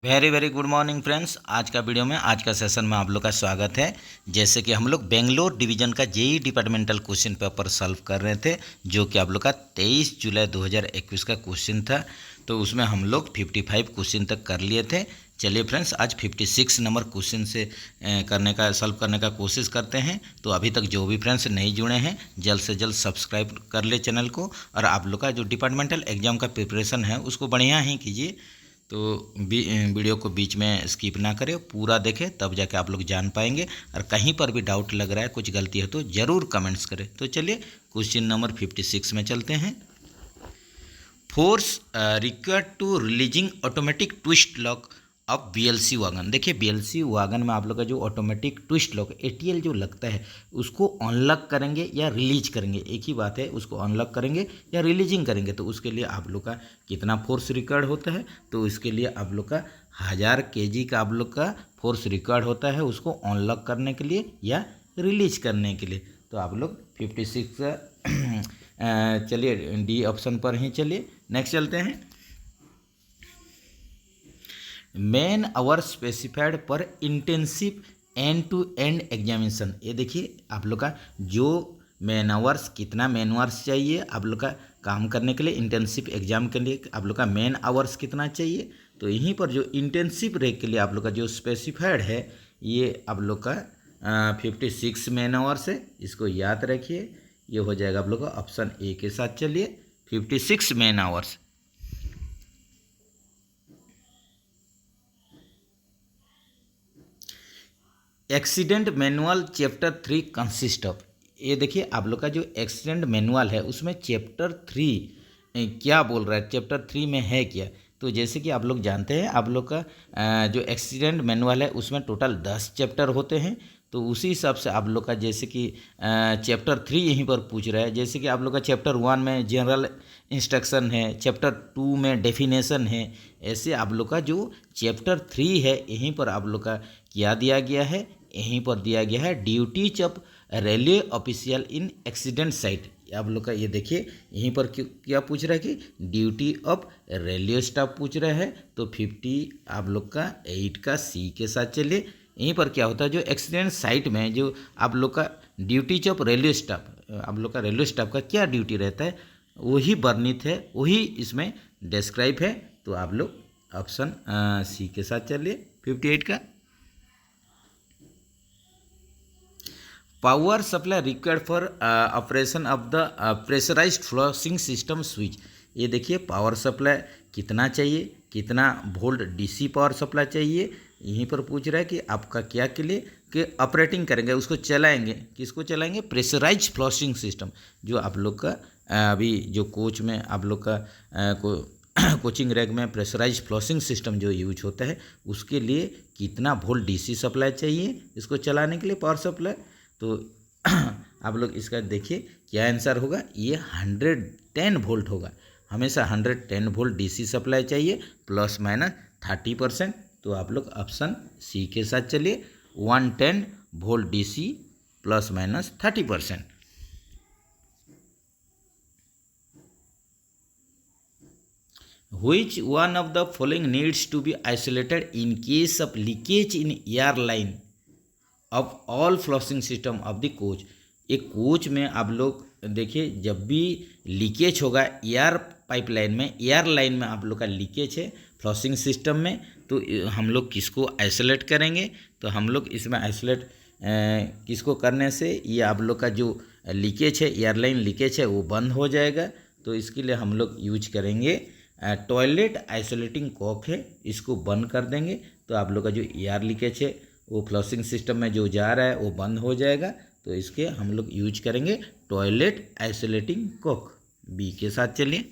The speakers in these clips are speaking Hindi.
Very very good morning friends. आज का वीडियो में आज का सेशन में आप लोग का स्वागत है। जैसे कि हम लोग बेंगलोर डिवीज़न का JE departmental question paper solve कर रहे थे, जो कि आप लोग का 23 जुलाई 2021 का क्वेश्चन था। तो उसमें हम लोग 55 क्वेश्चन तक कर लिए थे। चलिए फ्रेंड्स, आज 56 नंबर क्वेश्चन से सॉल्व करने का कोशिश करते हैं। तो अभी तक जो भी फ्रेंड्स नहीं जुड़े हैं, जल्द से जल्द सब्सक्राइब कर ले चैनल को, और आप लोग का जो डिपार्टमेंटल एग्जाम का प्रिपरेशन है उसको बढ़िया ही कीजिए। तो वीडियो को बीच में स्किप ना करें, पूरा देखें, तब जाके आप लोग जान पाएंगे। और कहीं पर भी डाउट लग रहा है, कुछ गलती है तो ज़रूर कमेंट्स करें। तो चलिए क्वेश्चन नंबर 56 में चलते हैं। Force required to releasing automatic twist lock अब BLC वागन। देखिए BLC वागन में आप लोग का जो ऑटोमेटिक ट्विस्ट लॉक ATL जो लगता है, उसको अनलॉक करेंगे या रिलीज करेंगे, एक ही बात है। उसको अनलॉक करेंगे या रिलीजिंग करेंगे, तो उसके लिए आप लोग का कितना फोर्स रिक्वायर्ड होता है? तो इसके लिए आप लोग का 1000 kg का आप लोग का फोर्स रिक्वायर्ड होता है, उसको अनलॉक करने के लिए या रिलीज करने के लिए। तो आप लोग 56 चलिए डी ऑप्शन पर ही चलिए। नेक्स्ट चलते हैं। Man hour specified per intensive end to end examination. ये देखिए आप लोग का जो मैन आवर्स, कितना मैन आवर्स चाहिए आप लोग का काम करने के लिए, इंटेंसिव एग्जाम के लिए आप लोग का मैन आवर्स कितना चाहिए। तो यहीं पर जो इंटेंसिव रेक के लिए आप लोग का जो स्पेसिफाइड है, ये आप लोग का 56 मैन आवर्स है। इसको याद रखिए, ये हो जाएगा आप लोग का ऑप्शन ए के साथ। चलिए 56 man hours. Accident manual chapter 3 consist of. ये देखिए आप लोग का जो एक्सीडेंट मैनुअल है उसमें चैप्टर 3 क्या बोल रहा है, चैप्टर 3 में है क्या। तो जैसे कि आप लोग जानते हैं, आप लोग का जो एक्सीडेंट मैनुअल है उसमें टोटल 10 चैप्टर होते हैं। तो उसी हिसाब से आप लोग का जैसे कि चैप्टर 3 यहीं पर पूछ रहा है। जैसे कि आप लोग का चैप्टर 1 में जनरल इंस्ट्रक्शन है, चैप्टर 2 में डेफिनेशन है। ऐसे आप लोग का जो चैप्टर 3 है, यहीं पर आप लोग का क्या दिया गया है, यहीं पर दिया गया है duties of railway official in accident site. आप लोग का ये देखिए यहीं पर क्या पूछ रहा है कि ड्यूटी ऑफ रेलवे स्टाफ पूछ रहा है। तो 50 आप लोग का 8 का सी के साथ चलिए। यहीं पर क्या होता है, जो एक्सीडेंट साइट में जो आप लोग का ड्यूटीज ऑफ रेलवे स्टाफ, आप लोग का रेलवे स्टाफ का क्या ड्यूटी रहता है, वही वर्णित है, वही इसमें डिस्क्राइब है। तो आप लोग ऑप्शन सी के साथ चलिए 58 का। Power supply required for operation of the pressurized flushing system switch. ये देखिए पावर सप्लाई कितना चाहिए, कितना वोल्ट DC पावर सप्लाई चाहिए। यहीं पर पूछ रहा है कि आपका क्या के लिए कि ऑपरेटिंग करेंगे, उसको चलाएंगे, किसको चलाएंगे, प्रेशराइज्ड फ्लशिंग सिस्टम। जो आप लोग का अभी जो कोच में आप लोग का कोचिंग रैक में प्रेशराइज फ्लशिंग सिस्टम जो यूज होता है, उसके लिए कितना वोल्ट DC सप्लाई चाहिए इसको चलाने के लिए, पावर सप्लाई। तो आप लोग इसका देखिए क्या आंसर होगा, ये 110 वोल्ट होगा। हमेशा 110 वोल्ट DC सप्लाई चाहिए, प्लस माइनस 30%। तो आप लोग ऑप्शन सी के साथ चलिए, 110 volt DC plus minus 30%। Which one of the following needs to be isolated in case of leakage in air line of all flushing system of the coach. एक कोच में आप लोग देखिए, जब भी लीकेज होगा एयर पाइपलाइन में, एयर लाइन में आप लोग का लीकेज है फ्लशिंग सिस्टम में, तो हम लोग किसको आइसोलेट करेंगे। तो हम लोग इसमें आइसोलेट किसको करने से ये आप लोग का जो लीकेज है, एयरलाइन लीकेज है, वो बंद हो जाएगा। तो इसके लिए हम लोग यूज करेंगे टॉयलेट आइसोलेटिंग कॉक है, इसको बंद कर देंगे। तो आप लोग का जो एयर लीकेज है वो फ्लशिंग सिस्टम में जो जा रहा है वो बंद हो जाएगा। तो इसके हम लोग यूज करेंगे टॉयलेट आइसोलेटिंग कॉक, बी के साथ चलिए।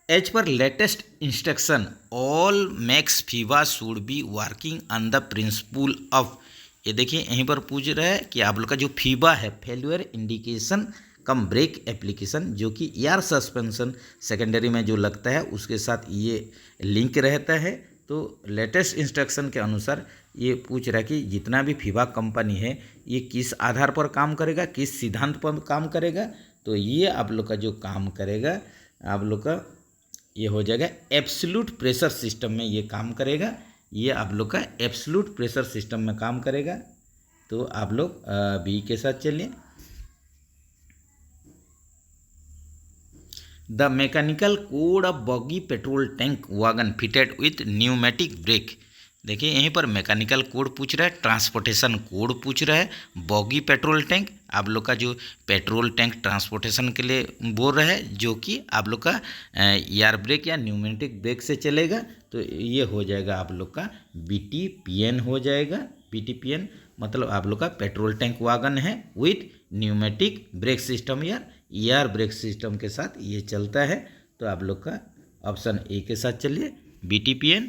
As per latest instruction all max फीवा should be working on the principle of. ये देखिए यहीं पर पूछ रहा है कि आप लोग का जो फीवा है, फेल्यूर इंडिकेशन कम ब्रेक एप्लीकेशन, जो कि एयर सस्पेंशन सेकेंडरी में जो लगता है उसके साथ ये लिंक रहता है। तो लेटेस्ट इंस्ट्रक्शन के अनुसार ये पूछ रहा है कि जितना भी फीवा कंपनी है ये किस आधार पर काम करेगा, किस सिद्धांत पर काम करेगा। तो ये आप लोग का जो काम करेगा आप लोग का ये हो जाएगा एब्सोल्यूट प्रेशर सिस्टम में ये काम करेगा। ये आप लोग का एब्सोल्यूट प्रेशर सिस्टम में काम करेगा। तो आप लोग बी के साथ चलिए। The mechanical code of bogie petrol tank wagon fitted with pneumatic brake. देखिए यहीं पर मैकेनिकल कोड पूछ रहा है, ट्रांसपोर्टेशन कोड पूछ रहा है, बॉगी पेट्रोल टैंक आप लोग का जो पेट्रोल टैंक ट्रांसपोर्टेशन के लिए बोल रहा है, जो कि आप लोग का एयर ब्रेक या न्यूमेटिक ब्रेक से चलेगा। तो ये हो जाएगा आप लोग का BTPN हो जाएगा। BTPN मतलब आप लोग का पेट्रोल टैंक वैगन है विथ न्यूमेटिक ब्रेक सिस्टम या एयर ब्रेक सिस्टम के साथ ये चलता है। तो आप लोग का ऑप्शन ए के साथ चलिए, BTPN।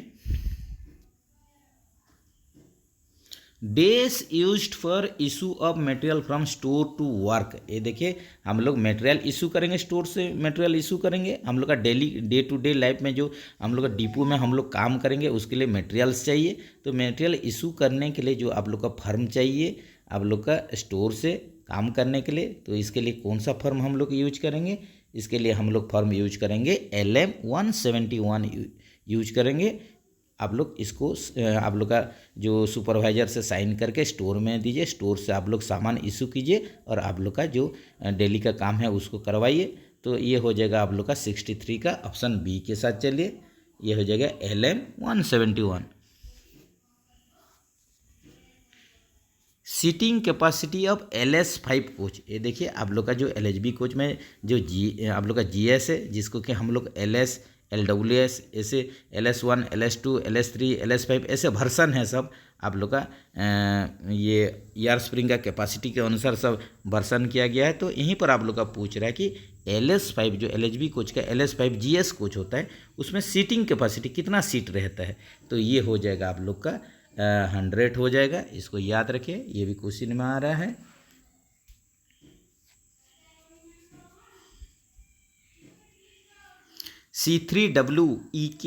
Days used for issue of material from store to work. ये देखिए हम लोग मटेरियल इशू करेंगे, स्टोर से मटेरियल इशू करेंगे। हम लोग का daily day to day life में जो हम लोग का डिपो में हम लोग काम करेंगे उसके लिए मटेरियल्स चाहिए। तो मटेरियल इशू करने के लिए जो आप लोग का फर्म चाहिए आप लोग का स्टोर से काम करने के लिए, तो इसके लिए कौन सा फर्म हम लोग यूज करेंगे? इसके लिए हम लोग फर्म यूज करेंगे LM171 यूज करेंगे। आप लोग इसको आप लोग का जो सुपरवाइजर से साइन करके स्टोर में दीजिए, स्टोर से आप लोग सामान इशू कीजिए और आप लोग का जो डेली का काम है उसको करवाइए। तो ये हो जाएगा आप लोग का 63 का ऑप्शन बी के साथ चलिए। ये हो जाएगा LM171। Seating capacity of LS5 coach. ये देखिए आप लोग का जो LHB कोच में जो आप लोग का GS है, जिसको कि हम लोग LS LWS ऐसे LS1 LS2 LS3 LS5 ऐसे वर्सन है सब आप लोग का ये एयर स्प्रिंग का कैपेसिटी के अनुसार सब वर्सन किया गया है। तो यहीं पर आप लोग का पूछ रहा है कि LS5 जो LHB कोच का LS5 GS कोच होता है उसमें सीटिंग कैपेसिटी कितना सीट रहता है? तो ये हो जाएगा आप लोग का 100 हो जाएगा। इसको याद रखिए, ये भी क्वेश्चन में आ रहा है। C3WEK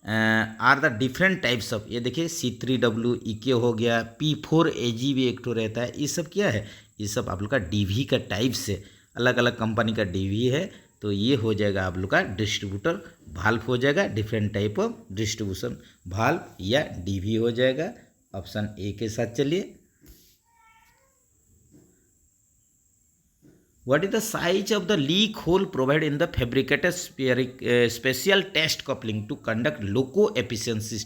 are the different types of. ये देखिए C3WEK हो गया, P4AG भी एक ठो रहता है। ये सब क्या है? ये सब आप लोग का DV का टाइप्स है, अलग अलग कंपनी का DV है। तो ये हो जाएगा आप लोग का डिस्ट्रीब्यूटर भाल्व हो जाएगा, different type of distribution valve या DV हो जाएगा। ऑप्शन ए के साथ चलिए। What is the size of the leak hole provided in the fabricated special test coupling to conduct loco efficiency?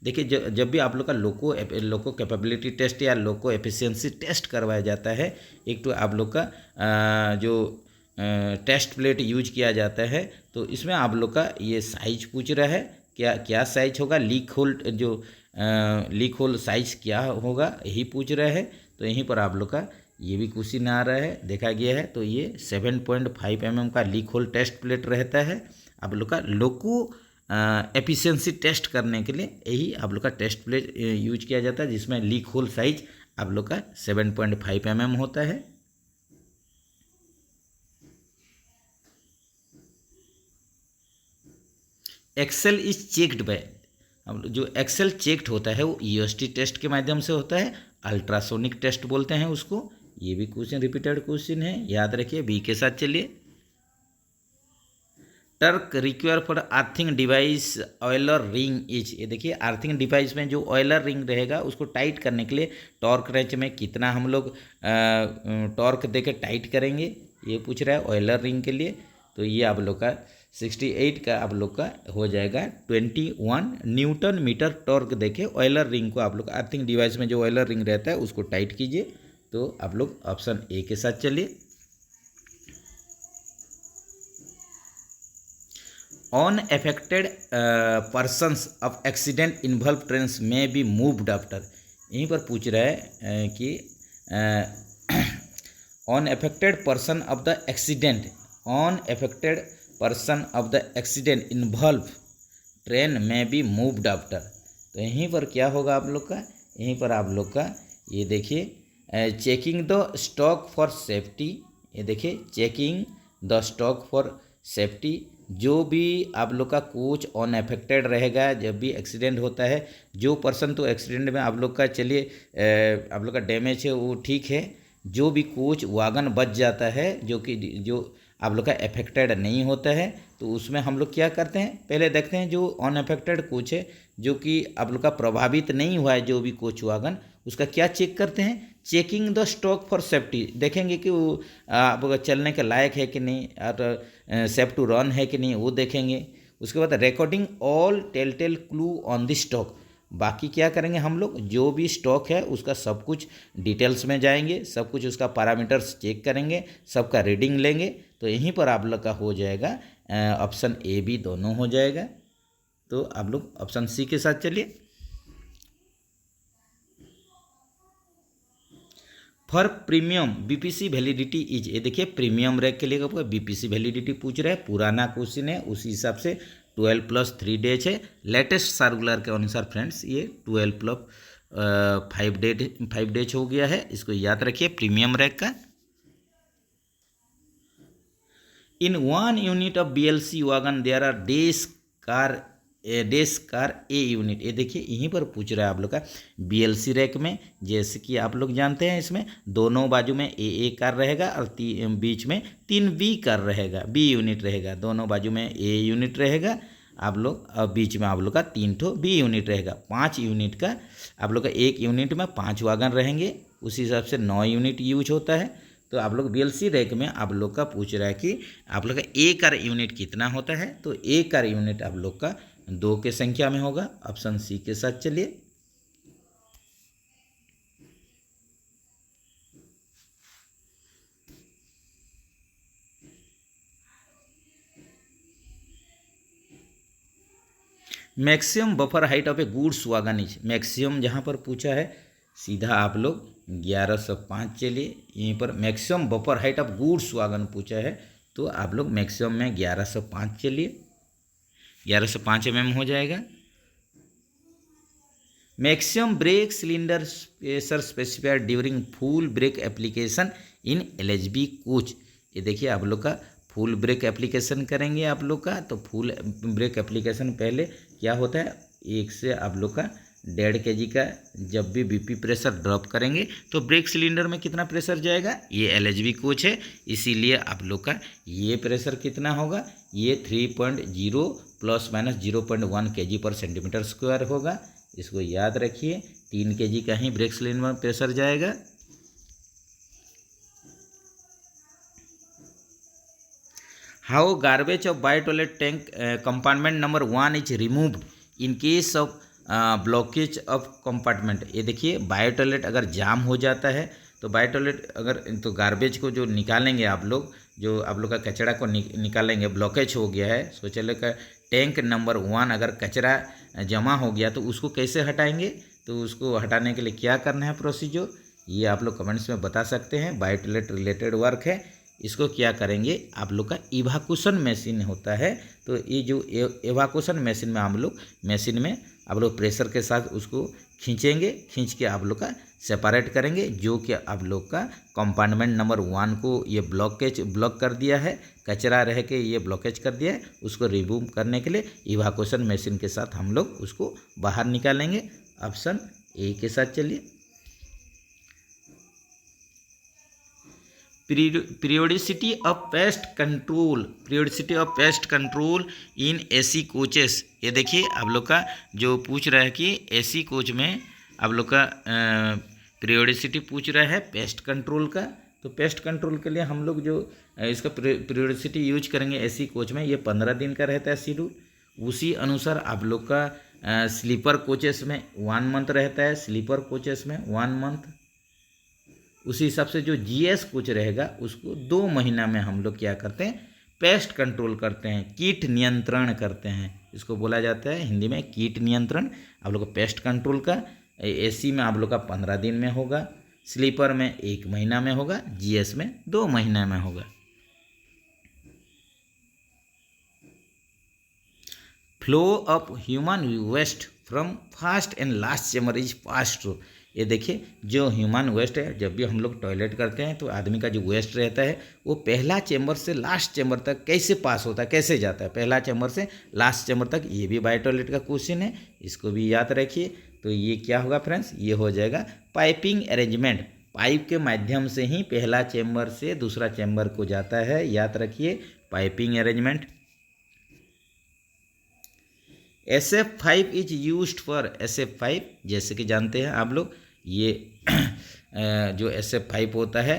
देखिए जब भी आप लोग का लोको कैपेबिलिटी टेस्ट या लोको एफिशिएंसी टेस्ट करवाया जाता है, एक तो आप लोग का जो टेस्ट प्लेट यूज किया जाता है। तो इसमें आप लोग का ये साइज पूछ रहा है, क्या साइज होगा, लीक होल साइज क्या होगा, यही पूछ रहा है। तो यहीं पर आप लोग का ये भी क्वेश्चन आ रहा है, देखा गया है। तो ये 7.5 mm का लीक होल टेस्ट प्लेट रहता है आप लोग का लोको एफिशिएंसी टेस्ट करने के लिए। यही आप लोग का टेस्ट प्लेट यूज किया जाता है, जिसमें लीक होल साइज आप लोग का 7.5 mm होता है। एक्सेल इज चेक्ड बाय, जो एक्सेल चेक्ड होता है वो UST टेस्ट के माध्यम से होता है, अल्ट्रासोनिक टेस्ट बोलते हैं उसको। ये भी क्वेश्चन रिपीटेड क्वेश्चन है, याद रखिए। बी के साथ चलिए। Torque require for earthing device oiler ring is. ये देखिए अर्थिंग डिवाइस में जो ऑयलर रिंग रहेगा उसको टाइट करने के लिए टॉर्क रेंच में कितना हम लोग टॉर्क देके टाइट करेंगे, ये पूछ रहा है ऑयलर रिंग के लिए। तो ये आप लोग का 68 का आप लोग का हो जाएगा 21 न्यूटन मीटर टॉर्क देके ऑयलर रिंग को आप लोग अर्थिंग डिवाइस में जो ऑयलर रिंग रहता है उसको टाइट कीजिए। तो आप लोग ऑप्शन ए के साथ चलिए। On affected persons of accident involve trains में बी मूव्ड आफ्टर। यहीं पर पूछ रहा है कि on affected person of the accident, on affected person of the accident involve train में बी मूव्ड आफ्टर। तो यहीं पर क्या होगा आप लोग का? यहीं पर आप लोग का ये देखिए checking the stock for safety. ये देखिए checking the stock for safety. जो भी आप लोग का कोच ऑन अफेक्टेड रहेगा जब भी एक्सीडेंट होता है, जो पर्सन तो एक्सीडेंट में आप लोग का चलिए आप लोग का डैमेज है वो ठीक है, जो भी कोच वागन बच जाता है, जो आप लोग का अफेक्टेड नहीं होता है, तो उसमें हम लोग क्या करते हैं, पहले देखते हैं जो अनअफेक्टेड कोच है, जो कि आप लोग का प्रभावित नहीं हुआ है जो भी कोच वागन, उसका क्या चेक करते हैं, checking the stock for safety, देखेंगे कि वो आप चलने के लायक है कि नहीं और सेफ टू रन है कि नहीं, वो देखेंगे। उसके बाद recording all tail clue on the stock, बाकी क्या करेंगे हम लोग, जो भी स्टॉक है उसका सब कुछ डिटेल्स में जाएंगे, सब कुछ उसका पैरामीटर्स चेक करेंगे, सबका रीडिंग लेंगे, तो यहीं पर आप लोग का हो जाएगा ऑप्शन ए बी दोनों हो जाएगा। तो आप लोग ऑप्शन सी के साथ चलिए। For premium BPC validity is, ये देखिए प्रीमियम रैक के लिए आपको बीपीसी वैलिडिटी पूछ रहा है, पुराना क्वेश्चन है, उसी हिसाब से 12+3 डेज है। लेटेस्ट सर्कुलर के अनुसार फ्रेंड्स ये 12+5 डेज हो गया है, इसको याद रखिए प्रीमियम रैक का। In 1 unit of BLC wagon there are डेस कार ए यूनिट, ये देखिए यहीं पर पूछ रहा है आप लोग का बीएलसी रैक में, जैसे कि आप लोग जानते हैं इसमें दोनों बाजू में ए कार रहेगा और बीच में 3 बी कार रहेगा, बी यूनिट रहेगा, दोनों बाजू में ए यूनिट रहेगा आप लोग, और बीच में आप लोग का 3 ठो बी यूनिट रहेगा। 5 यूनिट का आप लोग का एक यूनिट में 5 वागन रहेंगे, उसी हिसाब से 9 यूनिट यूज होता है। तो आप लोग बीएलसी रैक में आप लोग का पूछ रहा है कि आप लोग का ए कार यूनिट कितना होता है, तो ए कार यूनिट आप लोग का 2 के संख्या में होगा। ऑप्शन सी के साथ चलिए। Maximum buffer height of A goods wagon is, maximum जहाँ पर पूछा है सीधा आप लोग 1105 चलिए, यहीं पर maximum buffer height of goods wagon पूछा है, तो आप लोग मैक्सिमम में 1105 चलिए, 1105 mm हो जाएगा। Maximum brake cylinder pressure specified during full break application in LHB coach, ये देखिए आप लोग का फुल ब्रेक एप्लीकेशन करेंगे आप लोग का, तो फुल ब्रेक एप्लीकेशन पहले क्या होता है, 1 से आप लोग का 1.5 kg का जब भी बीपी प्रेशर ड्रॉप करेंगे तो ब्रेक सिलेंडर में कितना प्रेशर जाएगा, ये एलएचबी कोच है, इसीलिए आप लोग का ये प्रेशर कितना होगा, ये 3.0 ± 0.1 kg/cm² होगा, इसको याद रखिए। 3 kg का ही ब्रेक सिलेंडर में प्रेशर जाएगा। How garbage of bio toilet tank compartment number 1 is remove in case of blockage of compartment, ये देखिए बायो टॉयलेट अगर जाम हो जाता है तो बायो टॉयलेट अगर, तो गार्बेज को जो निकालेंगे आप लोग, जो आप लोग का कचरा को निकालेंगे, ब्लॉकेज हो गया है, शौचालय का टैंक नंबर 1 अगर कचरा जमा हो गया तो उसको कैसे हटाएंगे, तो उसको हटाने के लिए क्या करना है प्रोसीजर, ये आप लोग कमेंट्स में बता सकते हैं। बायो टॉयलेट रिलेटेड वर्क है, इसको क्या करेंगे, आप लोग का इवाकुएशन मशीन होता है, तो ये जो इवाकुएशन मशीन में मशीन में आप लोग प्रेशर के साथ उसको खींचेंगे, खींच के आप लोग का सेपरेट करेंगे, जो कि आप लोग का कंपार्टमेंट नंबर 1 को ये ब्लॉक कर दिया है, कचरा रह के ये ब्लॉकेज कर दिया है, उसको रिमूव करने के लिए इवाकुएशन मशीन के साथ हम लोग उसको बाहर निकालेंगे। ऑप्शन ए के साथ चलिए। Periodicity of pest control in AC coaches, ये देखिए आप लोग का जो पूछ रहा है कि एसी कोच में आप लोग का पीरियोडिसिटी पूछ रहा है पेस्ट कंट्रोल का, तो पेस्ट कंट्रोल के लिए हम लोग जो इसका पीरियोडिसिटी यूज करेंगे एसी कोच में, ये 15 दिन का रहता है शेड्यूल, उसी अनुसार आप लोग का स्लीपर कोचेस में 1 मंथ रहता है, स्लीपर कोचेस में 1 मंथ, उसी हिसाब से जो जीएस कोच रहेगा उसको 2 महीना में हम लोग क्या करते हैं, पेस्ट कंट्रोल करते हैं, कीट नियंत्रण करते हैं, इसको बोला जाता है हिंदी में कीट नियंत्रण। आप लोग को पेस्ट कंट्रोल का एसी में आप लोग का 15 दिन में होगा, स्लीपर में 1 महीना में होगा, जीएस में 2 महीना में होगा। Flow of human waste from first and last chamber is pass through, ये देखिए जो ह्यूमन वेस्ट है, जब भी हम लोग टॉयलेट करते हैं तो आदमी का जो वेस्ट रहता है वो पहला चेम्बर से लास्ट चेम्बर तक कैसे पास होता है, कैसे जाता है पहला चेम्बर से लास्ट चेम्बर तक, ये भी बायो टॉयलेट का क्वेश्चन है, इसको भी याद रखिए। तो ये क्या होगा फ्रेंड्स, ये हो जाएगा पाइपिंग अरेंजमेंट। पाइप के माध्यम से ही पहला चेंबर से दूसरा चेंबर को जाता है, याद रखिए piping arrangement. SF5 is used for, SF5 जैसे कि जानते हैं आप लोग, ये जो SF5 होता है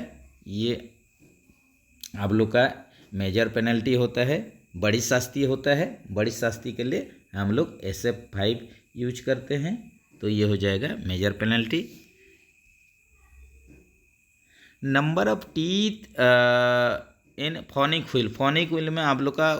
ये आप लोग का मेजर पेनल्टी होता है, बड़ी शास्ति होता है। बड़ी शास्ति के लिए हम लोग SF5 यूज करते हैं, तो ये हो जाएगा major penalty. Number of teeth in phonic wheel, phonic wheel में आप लोग का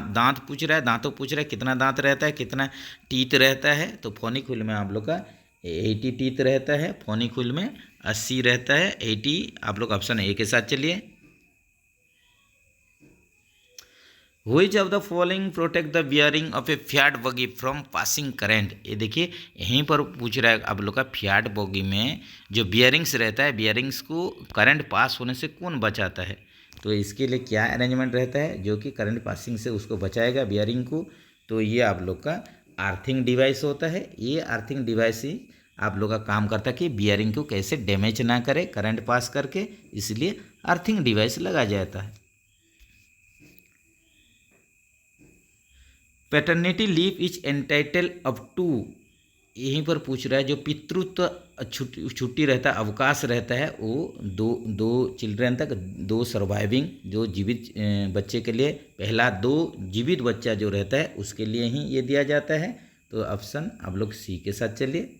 दांत पूछ रहा है, दांतों पूछ रहा है कितना दांत रहता है, कितना टीथ रहता है। तो फोनिक व्हील में आप लोग का 80 टीथ रहता है, फोनिक व्हील में 80 रहता है, 80 आप लोग ऑप्शन ए के साथ चलिए। Which of the following protect the bearing of a Fiat buggy from passing current? ये देखिए यहीं पर पूछ रहा है आप लोग का फियाट बॉगी में जो बियरिंग्स रहता है, बियरिंग्स को करंट पास होने से कौन बचाता है। तो इसके लिए क्या अरेंजमेंट रहता है जो कि करंट पासिंग से उसको बचाएगा बियरिंग को। तो ये आप लोग का अर्थिंग डिवाइस होता है। ये अर्थिंग डिवाइस ही आप लोग का काम करता है कि बियरिंग को कैसे डैमेज ना करे करंट पास करके, इसलिए अर्थिंग डिवाइस लगाया जाता है। Paternity leave is entitle up to, यहीं पर पूछ रहा है जो पितृत्व छुट्टी रहता है, अवकाश रहता है, वो दो चिल्ड्रन तक, 2 सर्वाइविंग जो जीवित बच्चे के लिए, पहला 2 जीवित बच्चा जो रहता है उसके लिए ही ये दिया जाता है। तो ऑप्शन आप लोग सी के साथ चलिए।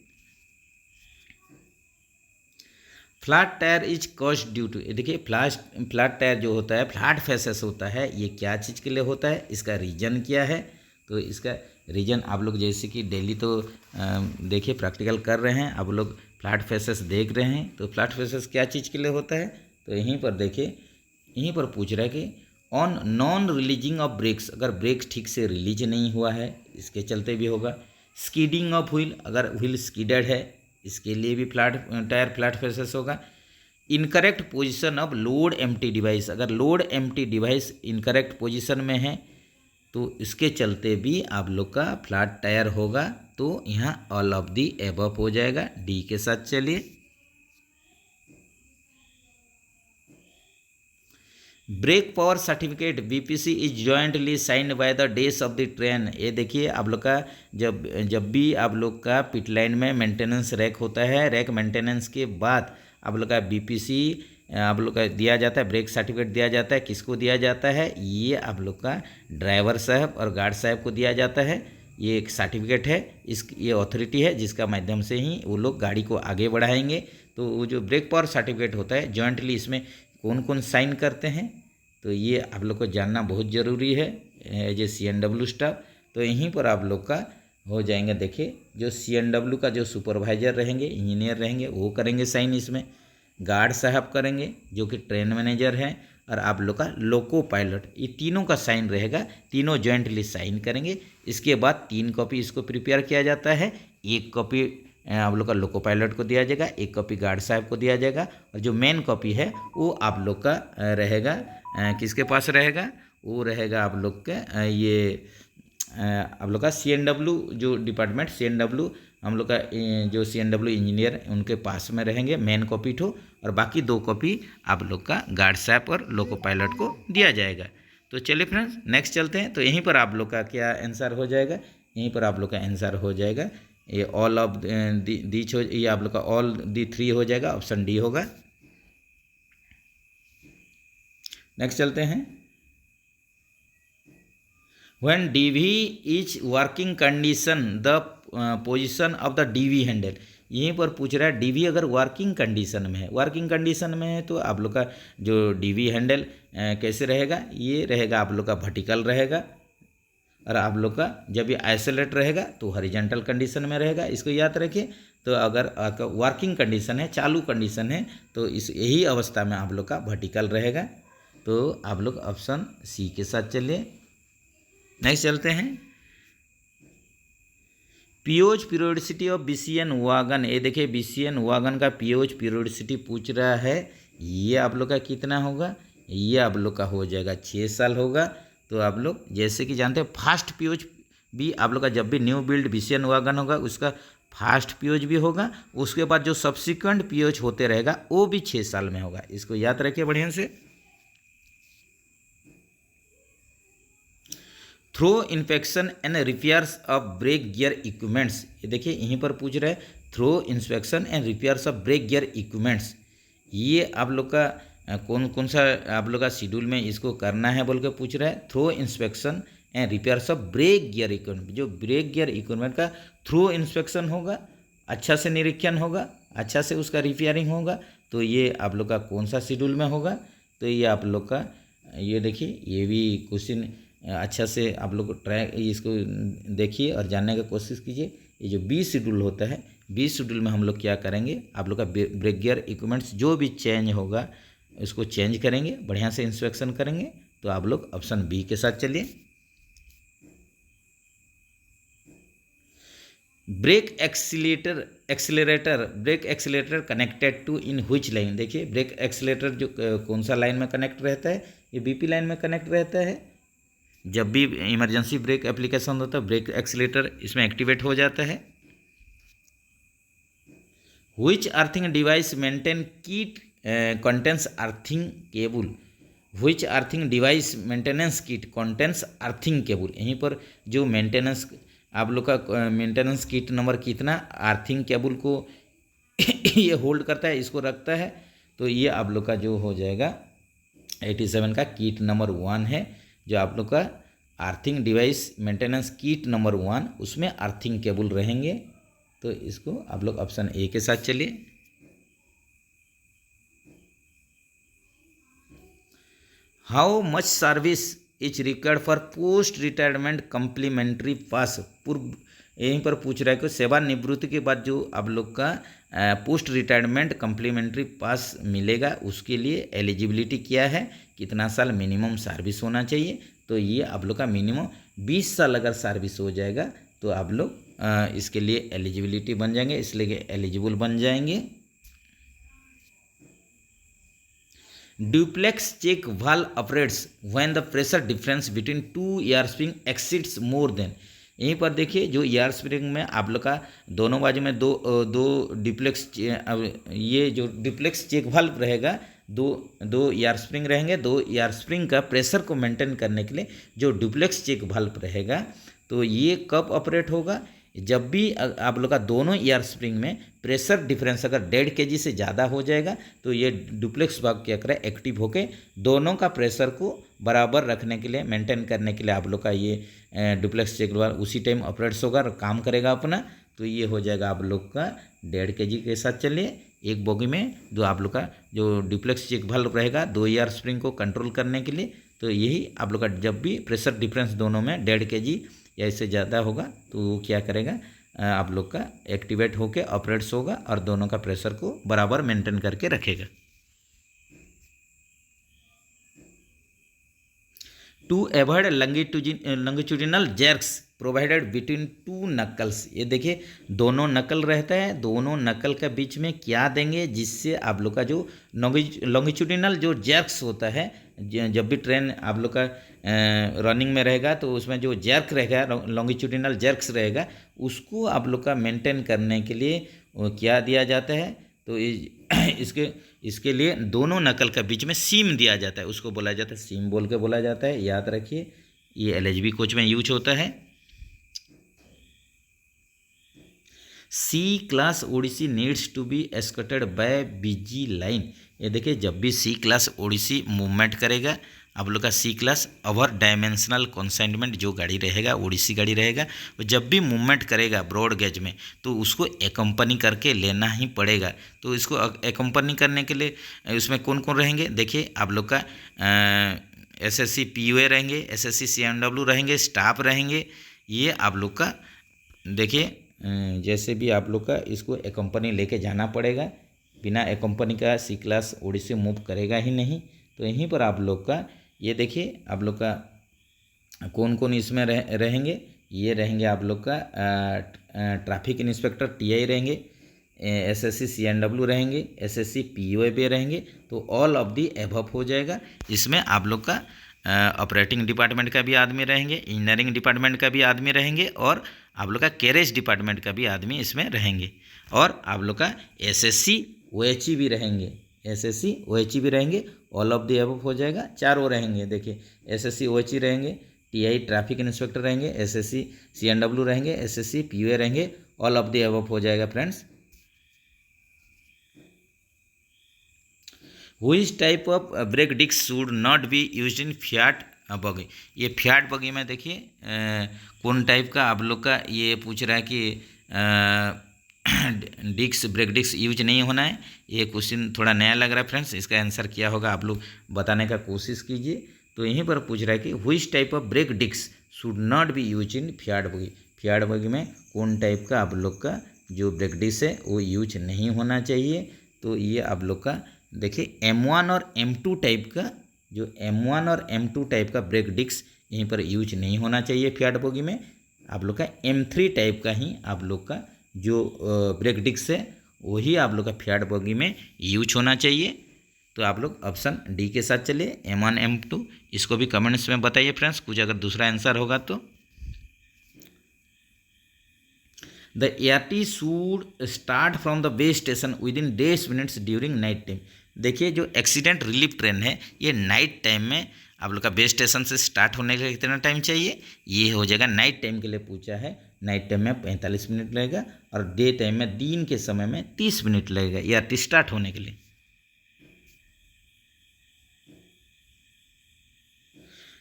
Flat tyre is caused due to, ये देखिए फ्लैट टायर जो होता है, फ्लैट फेसेस होता है, ये क्या चीज़ के लिए होता है, इसका रीजन क्या है। तो इसका रीजन आप लोग जैसे कि डेली तो देखिए प्रैक्टिकल कर रहे हैं, आप लोग फ्लैट फेसेस देख रहे हैं। तो फ्लैट फेसेस क्या चीज़ के लिए होता है, तो यहीं पर देखिए, यहीं पर पूछ रहा है कि on non releasing of brakes, अगर ब्रेक्स ठीक से रिलीज नहीं हुआ है इसके चलते भी होगा। स्कीडिंग ऑफ व्हील, अगर व्हील स्कीडेड है इसके लिए भी टायर फ्लैट फेसेस होगा। Incorrect position of load empty device, अगर load empty device incorrect position में है तो इसके चलते भी आप लोग का फ्लैट टायर होगा। तो यहाँ ऑल ऑफ दी एबव हो जाएगा, डी के साथ चलिए। Brake power certificate BPC is jointly signed by the days of the train, ये देखिए आप लोग का जब भी आप लोग का पिट लाइन में मेंटेनेंस रैक होता है, रैक मेंटेनेंस के बाद आप लोग का BPC आप लोग का दिया जाता है, ब्रेक सर्टिफिकेट दिया जाता है। किसको दिया जाता है, ये आप लोग का ड्राइवर साहब और गार्ड साहब को दिया जाता है। ये एक सर्टिफिकेट है, ये अथॉरिटी है जिसका माध्यम से ही वो लोग गाड़ी को आगे बढ़ाएंगे। तो वो जो ब्रेक पावर सर्टिफिकेट होता है जॉइंटली, इसमें कौन कौन साइन करते हैं, तो ये आप लोग को जानना बहुत ज़रूरी है एज ए CNW स्टाफ। तो यहीं पर आप लोग का हो जाएंगे, देखिए जो CNW का जो सुपरवाइजर रहेंगे, इंजीनियर रहेंगे, वो करेंगे साइन इसमें, गार्ड साहब करेंगे जो कि ट्रेन मैनेजर हैं, और आप लोग का लोको पायलट, ये तीनों का साइन रहेगा, तीनों जॉइंटली साइन करेंगे। इसके बाद 3 कॉपी इसको प्रिपेयर किया जाता है, 1 कॉपी आप लोग का लोको पायलट को दिया जाएगा, 1 कॉपी गार्ड साहब को दिया जाएगा, और जो मेन कॉपी है वो आप लोग का रहेगा किसके पास रहेगा, वो रहेगा आप लोग का ये आप लोग का CNW जो डिपार्टमेंट, CNW हम लोग का जो CNW इंजीनियर उनके पास में रहेंगे मेन कॉपी ठो, और बाकी 2 कॉपी आप लोग का गार्ड साहब और लोको पायलट को दिया जाएगा। तो चलिए फ्रेंड्स नेक्स्ट चलते हैं। तो यहीं पर आप लोग का क्या आंसर हो जाएगा, यहीं पर आप लोग का आंसर हो जाएगा ये ऑल ऑफ दी ये आप लोग का ऑल दी 3 हो जाएगा, ऑप्शन डी होगा। नेक्स्ट चलते हैं। When DV is working condition the position of the DV handle, यहीं पर पूछ रहा है DV अगर वर्किंग कंडीशन में है, वर्किंग कंडीशन में है तो आप लोग का जो DV हैंडल कैसे रहेगा, ये रहेगा आप लोग का वर्टिकल रहेगा, और आप लोग का जब ये आइसोलेट रहेगा तो हॉरिजॉन्टल कंडीशन में रहेगा, इसको याद रखिए। तो अगर आपका वर्किंग कंडीशन है, चालू कंडीशन है, तो इस यही अवस्था में आप लोग का वर्टिकल रहेगा। तो आप लोग ऑप्शन सी के साथ चलिए। नेक्स्ट चलते हैं। POs periodicity of BCN wagon, ये देखिए BCN वागन का पीओज पीरियोडिसिटी पूछ रहा है, ये आप लोग का कितना होगा, ये आप लोग का हो जाएगा 6 साल होगा। तो आप लोग जैसे कि जानते हैं फर्स्ट पीओज भी आप लोग का जब भी न्यू बिल्ड BCN वागन होगा उसका फर्स्ट पीओज भी होगा, उसके बाद जो सब्सिक्वेंट पीओज होते रहेगा वो भी 6 साल में होगा। इसको याद रखिए बढ़िया से। Thorough inspection and repairs of brake gear equipments, ये देखिए यहीं पर पूछ रहा है thorough inspection and repairs of brake gear equipments. ये आप लोग का कौन कौन सा आप लोग का शेड्यूल में इसको करना है बोल के पूछ रहा है। Thorough inspection and repairs of brake gear equipment, जो ब्रेक गियर इक्विपमेंट का थ्रो इंस्पेक्शन होगा, अच्छा से निरीक्षण होगा, अच्छा से उसका रिपेयरिंग होगा, तो ये आप लोग का कौन सा शेड्यूल में होगा। तो ये आप लोग का ये देखिए, ये भी क्वेश्चन अच्छा से आप लोग ट्राई इसको देखिए और जानने का कोशिश कीजिए। ये जो 20 शेड्यूल होता है, 20 शेड्यूल में हम लोग क्या करेंगे, आप लोग का ब्रेक गियर इक्विपमेंट्स जो भी चेंज होगा उसको चेंज करेंगे, बढ़िया से इंस्पेक्शन करेंगे। तो आप लोग ऑप्शन बी के साथ चलिए। Brake accelerator connected to in which line, देखिए ब्रेक एक्सीलरेटर जो कौन सा लाइन में कनेक्ट रहता है, ये बीपी लाइन में कनेक्ट रहता है। जब भी इमरजेंसी ब्रेक एप्लीकेशन होता है ब्रेक एक्सीलरेटर इसमें एक्टिवेट हो जाता है। Which earthing device maintain kit contains earthing cable, which earthing device maintenance kit contains earthing cable, यहीं पर जो मेंटेनेंस आप लोग का मेंटेनेंस किट नंबर कितना अर्थिंग केबल को ये होल्ड करता है, इसको रखता है। तो ये आप लोग का जो हो जाएगा 87 का किट नंबर 1 है, जो आप लोग का earthing device maintenance kit number 1, उसमें अर्थिंग केबल रहेंगे। तो इसको आप लोग ऑप्शन ए के साथ चलिए। How much service is required for post retirement complimentary pass, पूर्व यहीं पर पूछ रहा है कि सेवानिवृत्ति के बाद जो आप लोग का पोस्ट रिटायरमेंट कम्प्लीमेंट्री पास मिलेगा उसके लिए एलिजिबिलिटी क्या है, कितना साल मिनिमम सर्विस होना चाहिए। तो ये आप लोग का मिनिमम 20 साल अगर सर्विस हो जाएगा तो आप लोग इसके लिए एलिजिबिलिटी बन जाएंगे, इसलिए एलिजिबल बन जाएंगे। Duplex check valve operates when the pressure difference between two air spring exceeds more than, यहीं पर देखिए जो एयर स्प्रिंग में आप लोग का दोनों बाजू में दो ड्यूप्लेक्स, ये जो ड्यूप्लेक्स चेक वाल्व रहेगा, दो एयर स्प्रिंग रहेंगे, दो एयर स्प्रिंग का प्रेशर को मेंटेन करने के लिए जो ड्यूप्लेक्स चेक वाल्व रहेगा, तो ये कब ऑपरेट होगा, जब भी आप लोग का दोनों एयर स्प्रिंग में प्रेशर डिफरेंस अगर 1.5 kg से ज़्यादा हो जाएगा तो ये डुप्लेक्स वाल्व क्या करे एक्टिव होके दोनों का प्रेशर को बराबर रखने के लिए, मेंटेन करने के लिए आप लोग का ये डुप्लेक्स चेक वाल्व उसी टाइम ऑपरेट्स होगा और काम करेगा अपना। तो ये हो जाएगा आप लोग का 1.5 kg के साथ चलिए। एक बोगी में जो आप लोग का जो डुप्लेक्स चेक वाल्व रहेगा 2 एयर स्प्रिंग को कंट्रोल करने के लिए, तो यही आप लोग का जब भी प्रेशर डिफरेंस दोनों में 1.5 kg या इससे ज़्यादा होगा तो वो क्या करेगा आप लोग का एक्टिवेट होके ऑपरेट्स होगा और दोनों का प्रेशर को बराबर मेंटेन करके रखेगा। To avoid longitudinal jerks provided between two knuckles, ये देखिए दोनों नकल रहता है, दोनों नकल के बीच में क्या देंगे जिससे आप लोग का जो लॉन्गिट्यूडिनल जो जर्क्स होता है, जब भी ट्रेन आप लोग का रनिंग में रहेगा तो उसमें जो जर्क रहेगा लॉन्गिट्यूडिनल जर्क्स रहेगा उसको आप लोग का मेंटेन करने के लिए क्या दिया जाता है, तो इसके लिए दोनों नकल के बीच में सीम दिया जाता है, उसको बोला जाता है सीम बोल के बोला जाता है। याद रखिए ये एलएचबी कोच में यूज होता है। C class ODC needs to be escorted by busy line, ये देखिए जब भी सी क्लास ओडिसी मूवमेंट करेगा आप लोग का सी क्लास ओवर डायमेंशनल कंसाइनमेंट जो गाड़ी रहेगा ओडिसी गाड़ी रहेगा वो जब भी मूवमेंट करेगा ब्रॉड गेज में तो उसको एकम्पनी करके लेना ही पड़ेगा। तो इसको एकम्पनी करने के लिए उसमें कौन कौन रहेंगे, देखिए आप लोग का एसएससी पीयूए रहेंगे, एसएससी सीएमडब्ल्यू रहेंगे, स्टाफ रहेंगे। ये आप लोग का देखिए जैसे भी आप लोग का इसको एकम्पनी लेके जाना पड़ेगा, बिना एकम्पनी का सी क्लास ओडिसी मूव करेगा ही नहीं। तो यहीं पर आप लोग का ये देखिए आप लोग का कौन कौन इसमें रहेंगे, ये रहेंगे आप लोग का ट्रैफिक इंस्पेक्टर टीआई रहेंगे, एसएससी सीएनडब्ल्यू रहेंगे, एसएससी पीओए भी रहेंगे। तो ऑल ऑफ दी एबव हो जाएगा। इसमें आप लोग का ऑपरेटिंग डिपार्टमेंट का भी आदमी रहेंगे, इंजीनियरिंग डिपार्टमेंट का भी आदमी रहेंगे और आप लोग का कैरेज डिपार्टमेंट का भी आदमी इसमें रहेंगे, और आप लोग का एसएससी ओएचई भी रहेंगे, एसएससी ओएचई भी रहेंगे। ऑल ऑफ द अबव हो जाएगा, चारों रहेंगे। देखिए एसएससी ओएचई रहेंगे, टीआई ट्रैफिक इंस्पेक्टर रहेंगे, एसएससी सीएनडब्ल्यू रहेंगे, एसएससी पीयूए रहेंगे, ऑल ऑफ द अबव हो जाएगा friends. Which type of brake disc should not be used in Fiat bogie. ये फियाट बगी में देखिए कौन टाइप का आप लोग का ये पूछ रहा है कि डिस्क ब्रेक डिस्क यूज नहीं होना है। ये क्वेश्चन थोड़ा नया लग रहा है फ्रेंड्स, इसका आंसर क्या होगा आप लोग बताने का कोशिश कीजिए। तो यहीं पर पूछ रहा है कि which type of brake disc should not be use in Fiat bogie. Fiat bogie में कौन टाइप का आप लोग का जो ब्रेक डिस्क है वो यूज नहीं होना चाहिए। तो ये आप लोग का देखिए M1 और M2 टाइप का, जो M1 और M2 टाइप का ब्रेक डिस्क यहीं पर यूज नहीं होना चाहिए फियाट बोगी में। आप लोग का M3 टाइप का ही आप लोग का जो ब्रेक डिस्क है वही आप लोग का फियाट बोगी में यूज होना चाहिए। तो आप लोग ऑप्शन डी के साथ चलिए, M1 M2। इसको भी कमेंट्स में बताइए फ्रेंड्स, कुछ अगर दूसरा आंसर होगा तो। The ERT should start from the base station with in 10 minutes during night time. देखिए जो एक्सीडेंट रिलीफ ट्रेन है ये नाइट टाइम में आप लोग का बेस स्टेशन से स्टार्ट होने के लिए कितना टाइम चाहिए, ये हो जाएगा नाइट टाइम के लिए पूछा है। नाइट टाइम में 45 मिनट लगेगा और डे टाइम में दिन के समय में 30 मिनट लगेगा ERT स्टार्ट होने के लिए।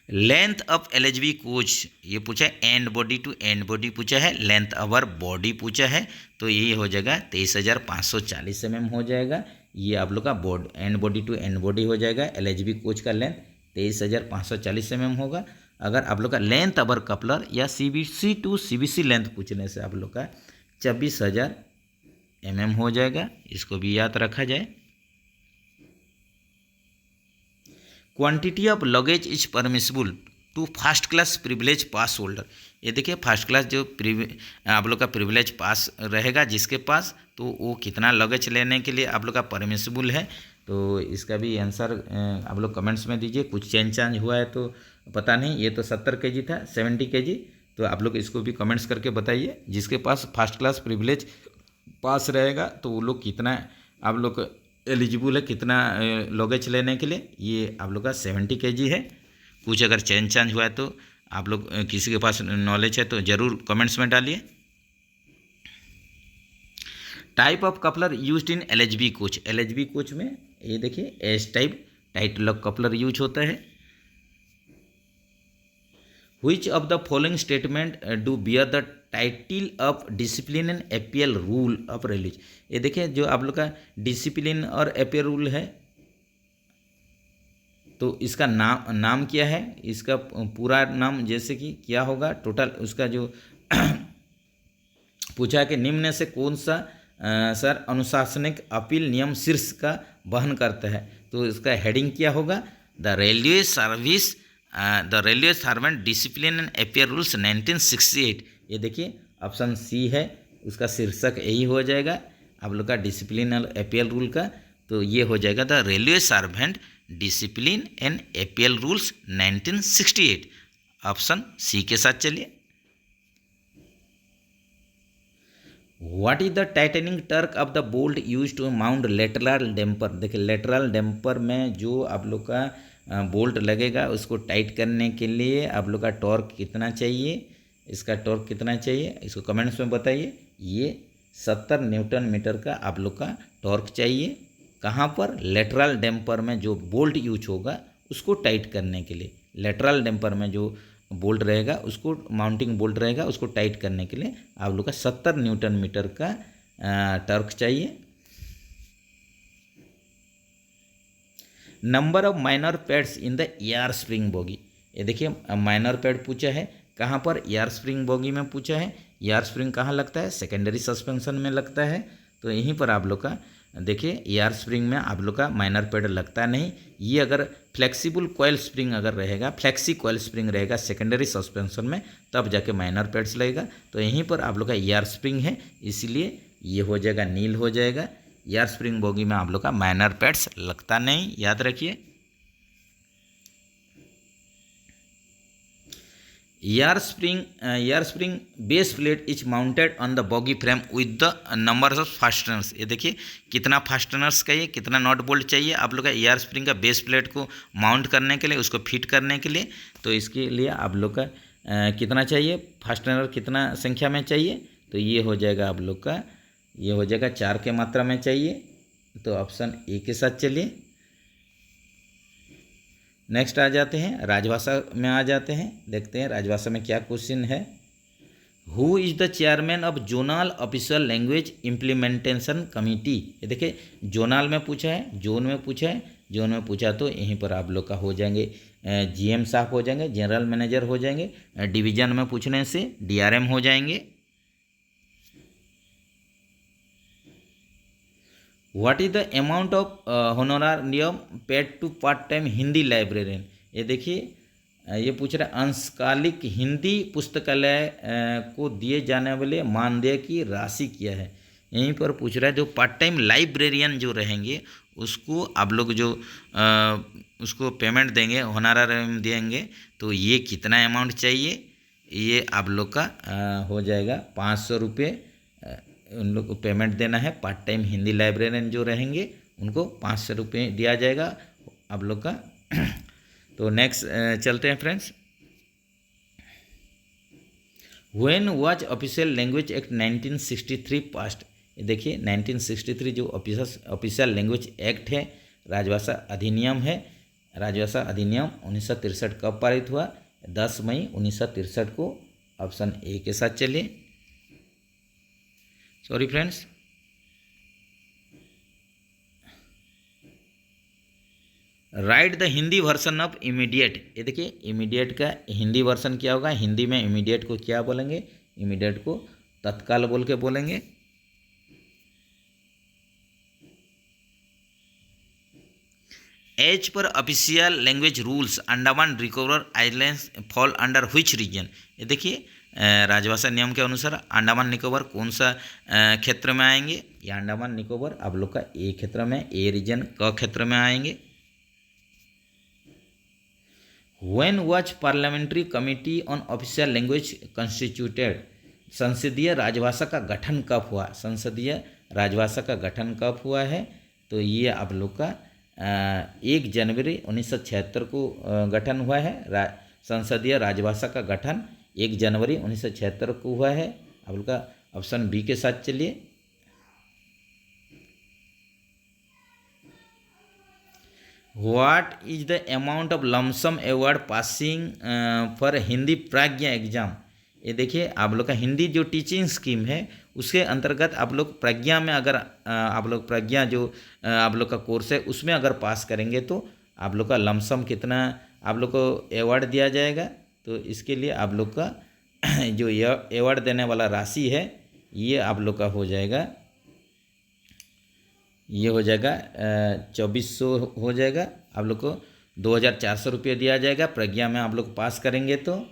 लेंथ ऑफ LHB कोच ये पूछा है, end body to end body पूछा है, लेंथ अवर बॉडी पूछा है। तो ये हो जाएगा 23,540 mm हो जाएगा। ये आप लोग का end body to end body हो जाएगा। LHB कोच का लेंथ 23,540 mm होगा। अगर आप लोग का लेंथ अवर कपलर या CBC टू CBC लेंथ पूछने से आप लोग का 26,000 mm हो जाएगा। इसको भी याद रखा जाए। Quantity of luggage is permissible to first class privilege pass holder. ये देखिए फर्स्ट क्लास जो आप लोग का प्रिविलेज पास रहेगा जिसके पास, तो वो कितना लगेज लेने के लिए आप लोग का परमिसिबल है। तो इसका भी आंसर आप लोग कमेंट्स में दीजिए। कुछ चेंज हुआ है तो पता नहीं, ये तो 70 kg था, 70 kg। तो आप लोग इसको भी कमेंट्स करके बताइए। जिसके पास फर्स्ट क्लास प्रिविलेज पास रहेगा तो वो लोग कितना आप लोग एलिजिबल है, कितना लगेज लेने के लिए। ये आप लोग का 70 kg है। कुछ अगर चेंज हुआ है तो आप लोग किसी के पास नॉलेज है तो ज़रूर कमेंट्स में डालिए। Type of coupler used in LHB coach. LHB coach में ये देखिए S type tight lock coupler use होता है। Which of the following statement do bear the title of discipline and APL rule of release. ये देखिए जो आप लोग का डिसिप्लिन और APL रूल है तो इसका नाम क्या है, इसका पूरा नाम जैसे कि क्या होगा टोटल उसका जो पूछा है कि निम्न से कौन सा सर अनुशासनिक अपील नियम शीर्ष का वहन करता है। तो इसका हेडिंग क्या होगा, the railway service the railway servant discipline and APL rules 1968। ये देखिए ऑप्शन सी है, उसका शीर्षक यही हो जाएगा आप लोग का डिसिप्लिन और APL रूल का। तो ये हो जाएगा the railway servant discipline and APL rules 1968। Option C के साथ चलिए। What is the tightening torque of the bolt use to mount lateral damper. देखिए लेटरल डैम्पर में जो आप लोग का बोल्ट लगेगा उसको टाइट करने के लिए आप लोग का टॉर्क कितना चाहिए, इसका टॉर्क कितना चाहिए इसको कमेंट्स में बताइए। ये 70 न्यूटन मीटर का आप लोग का टॉर्क चाहिए। कहाँ पर, लेटरल डैम्पर में जो बोल्ट यूज होगा उसको टाइट करने के लिए। लेटरल डैम्पर में जो बोल्ट रहेगा उसको माउंटिंग बोल्ट रहेगा उसको टाइट करने के लिए आप लोग का 70 न्यूटन मीटर का टॉर्क चाहिए। Number of minor pads in the air spring bogie. ये देखिए माइनर पैड पूछा है कहाँ पर, एयर स्प्रिंग बोगी में पूछा है। एयर स्प्रिंग कहाँ लगता है, सेकेंडरी सस्पेंशन में लगता है। तो यहीं पर आप लोग का देखिए एयर स्प्रिंग में आप लोग का माइनर पैड लगता नहीं। ये अगर फ्लेक्सिबल कॉयल स्प्रिंग अगर रहेगा, फ्लेक्सी कॉयल स्प्रिंग रहेगा सेकेंडरी सस्पेंशन में, तब जाके माइनर पैड्स लगेगा। तो यहीं पर आप लोग का एयर स्प्रिंग है, इसलिए ये हो जाएगा नील हो जाएगा। एयर स्प्रिंग बोगी में आप लोग का माइनर पैड्स लगता नहीं, याद रखिए। Air spring base plate is mounted on the boggy frame with the number of fasteners. ये देखिए कितना फास्टनर्स चाहिए, कितना नॉट बोल्ट चाहिए आप लोग का एयर स्प्रिंग का बेस प्लेट को माउंट करने के लिए, उसको फिट करने के लिए। तो इसके लिए आप लोग का कितना चाहिए, फास्टनर कितना संख्या में चाहिए, तो ये हो जाएगा आप लोग का, ये हो जाएगा 4 के मात्रा में चाहिए। तो ऑप्शन ए के साथ चलिए। नेक्स्ट आ जाते हैं, राजभाषा में आ जाते हैं, देखते हैं राजभाषा में क्या क्वेश्चन है। Who is the chairman of zonal official language implementation committee. ये देखिए जोनल में पूछा है, जोन में पूछा है, जोन में पूछा तो यहीं पर आप लोग का हो जाएंगे जीएम साहब हो जाएंगे, जनरल मैनेजर हो जाएंगे, डिवीजन में पूछने से डीआरएम हो जाएंगे। What is the amount of honorarium paid to part time Hindi librarian. ये देखिए ये पूछ रहा है अंशकालिक हिंदी पुस्तकालय को दिए जाने वाले मानदेय की राशि क्या है। यहीं पर पूछ रहा है जो पार्ट टाइम लाइब्रेरियन जो रहेंगे उसको आप लोग जो उसको पेमेंट देंगे, होनोरारियम देंगे, तो ये कितना अमाउंट चाहिए, ये आप लोग का हो जाएगा 500 रुपये उन लोग को पेमेंट देना है। पार्ट टाइम हिंदी लाइब्रेरियन जो रहेंगे उनको 500 रुपये दिया जाएगा आप लोग का। तो नेक्स्ट चलते हैं friends. When was official language act 1963 passed. ये देखिए 1963 जो ऑफिशियल लैंग्वेज एक्ट है, राजभाषा अधिनियम है, राजभाषा अधिनियम 1963 कब पारित हुआ, 10 मई 1963 को। ऑप्शन ए के साथ चलिए। Sorry friends, write the Hindi version of immediate. ये देखिए इमीडिएट का हिंदी वर्सन क्या होगा, हिंदी में इमीडिएट को क्या बोलेंगे, इमीडिएट को तत्काल बोल के बोलेंगे। As per official language rules Andaman Nicobar islands fall under which region. ये देखिए राजभाषा नियम के अनुसार अंडमान निकोबार कौन सा क्षेत्र में आएंगे, ये अंडमान निकोबार आप लोग का ए क्षेत्र में, ए रीजन क क्षेत्र में आएंगे। When was parliamentary committee on official language constituted. संसदीय राजभाषा का गठन कब हुआ, संसदीय राजभाषा का गठन कब हुआ है, तो ये आप लोग का 1 जनवरी 1976 को गठन हुआ है। संसदीय राजभाषा का गठन 1 जनवरी 1976 को हुआ है। आप लोग का ऑप्शन बी के साथ चलिए। What is the amount of lump sum award passing for Hindi Pragya exam. ये देखिए आप लोग का हिंदी जो टीचिंग स्कीम है उसके अंतर्गत आप लोग प्रज्ञा में अगर आप लोग प्रज्ञा जो आप लोग का कोर्स है उसमें अगर पास करेंगे तो आप लोग का लमसम कितना आप लोग को अवार्ड दिया जाएगा। तो इसके लिए आप लोग का जो अवार्ड देने वाला राशि है ये आप लोग का हो जाएगा, ये हो जाएगा 2400 हो जाएगा। आप लोग को 2400 रुपये दिया जाएगा प्रज्ञा में आप लोग पास करेंगे तो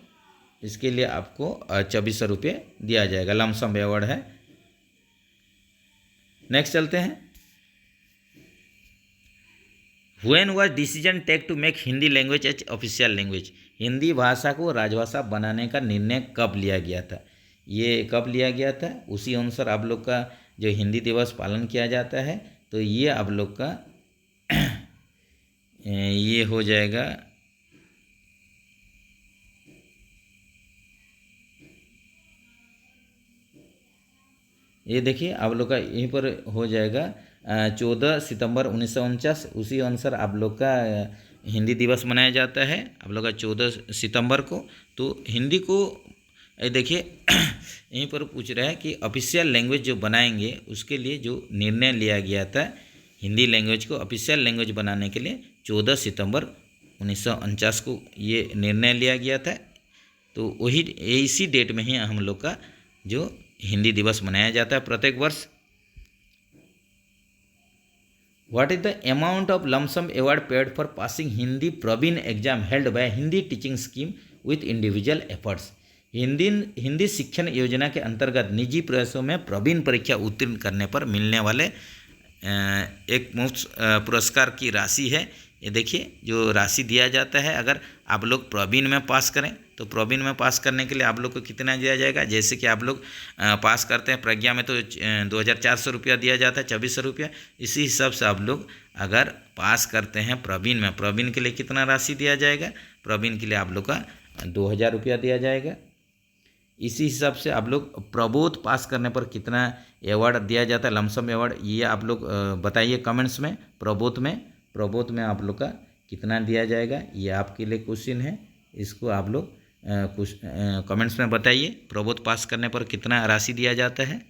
इसके लिए आपको 2400 रुपये दिया जाएगा, लमसम अवार्ड है। नेक्स्ट चलते हैं। When was decision take to make Hindi language as official language. Hindi भाषा को राजभाषा बनाने का निर्णय कब लिया गया था, ये कब लिया गया था, उसी अनुसार आप लोग का जो हिंदी दिवस पालन किया जाता है। तो ये आप लोग का ये हो जाएगा ये देखिए आप लोग का यहीं पर हो जाएगा 14 सितंबर 1949। उसी अनुसार आप लोग का हिंदी दिवस मनाया जाता है आप लोग का 14 सितंबर को। तो हिंदी को देखिए यहीं पर पूछ रहा है कि ऑफिशियल लैंग्वेज जो बनाएंगे उसके लिए जो निर्णय लिया गया था हिंदी लैंग्वेज को ऑफिशियल लैंग्वेज बनाने के लिए 14 सितंबर 1949 को ये निर्णय लिया गया था। तो वही इसी डेट में ही हम लोग का जो हिंदी दिवस मनाया जाता है प्रत्येक वर्ष। What is the amount of lump sum award paid for passing Hindi Praveen exam held by Hindi teaching scheme with individual efforts. Hindi शिक्षण योजना के अंतर्गत निजी प्रयासों में प्रवीण परीक्षा उत्तीर्ण करने पर मिलने वाले एक मुफ्त पुरस्कार की राशि है। ये देखिए जो राशि दिया जाता है अगर आप लोग प्रवीण में पास करें तो प्रवीण में पास करने के लिए आप लोग को कितना दिया जाएगा, जैसे कि आप लोग पास करते हैं प्रज्ञा में तो 2400 रुपया दिया जाता है, 2400 रुपया। इसी हिसाब से आप लोग अगर पास करते हैं प्रवीण में, प्रवीण के लिए कितना राशि दिया जाएगा, प्रवीण के लिए आप लोग का 2000 रुपया दिया जाएगा। इसी हिसाब से आप लोग प्रबोध पास करने पर कितना अवार्ड दिया जाता है, लमसम अवार्ड, ये आप लोग बताइए कमेंट्स में। प्रबोध में आप लोग का कितना दिया जाएगा, ये आपके लिए क्वेश्चन है, इसको आप लोग कुछ कमेंट्स में बताइए। प्रबोध पास करने पर कितना राशि दिया जाता है।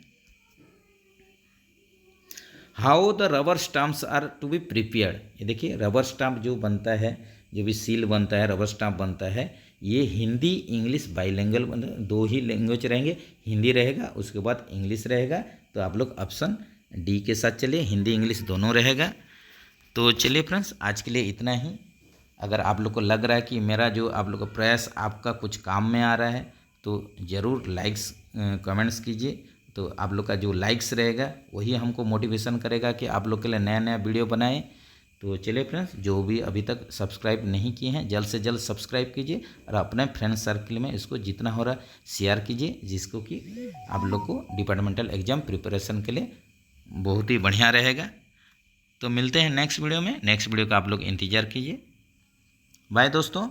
How the rubber stamps are to be prepared, ये देखिए रबर स्टाम्प जो बनता है, जो भी सील बनता है, रबर स्टाम्प बनता है, ये हिंदी इंग्लिश बाइलिंगुअल, दो ही लैंग्वेज रहेंगे, हिंदी रहेगा उसके बाद इंग्लिश रहेगा। तो आप लोग ऑप्शन डी के साथ चलिए, हिंदी इंग्लिश दोनों रहेगा। तो चलिए फ्रेंड्स, आज के लिए इतना ही। अगर आप लोग को लग रहा है कि मेरा जो आप लोग का प्रयास आपका कुछ काम में आ रहा है तो ज़रूर लाइक्स कमेंट्स कीजिए। तो आप लोग का जो लाइक्स रहेगा वही हमको मोटिवेशन करेगा कि आप लोग के लिए नया नया वीडियो बनाएं। तो चलिए फ्रेंड्स, जो भी अभी तक सब्सक्राइब नहीं किए हैं जल्द से जल्द सब्सक्राइब कीजिए और अपने फ्रेंड सर्कल में इसको जितना हो रहा शेयर कीजिए, जिसको कि आप लोग को डिपार्टमेंटल एग्ज़ाम प्रिपरेशन के लिए बहुत ही बढ़िया रहेगा। तो मिलते हैं नेक्स्ट वीडियो में, नेक्स्ट वीडियो का आप लोग इंतज़ार कीजिए। बाय दोस्तों।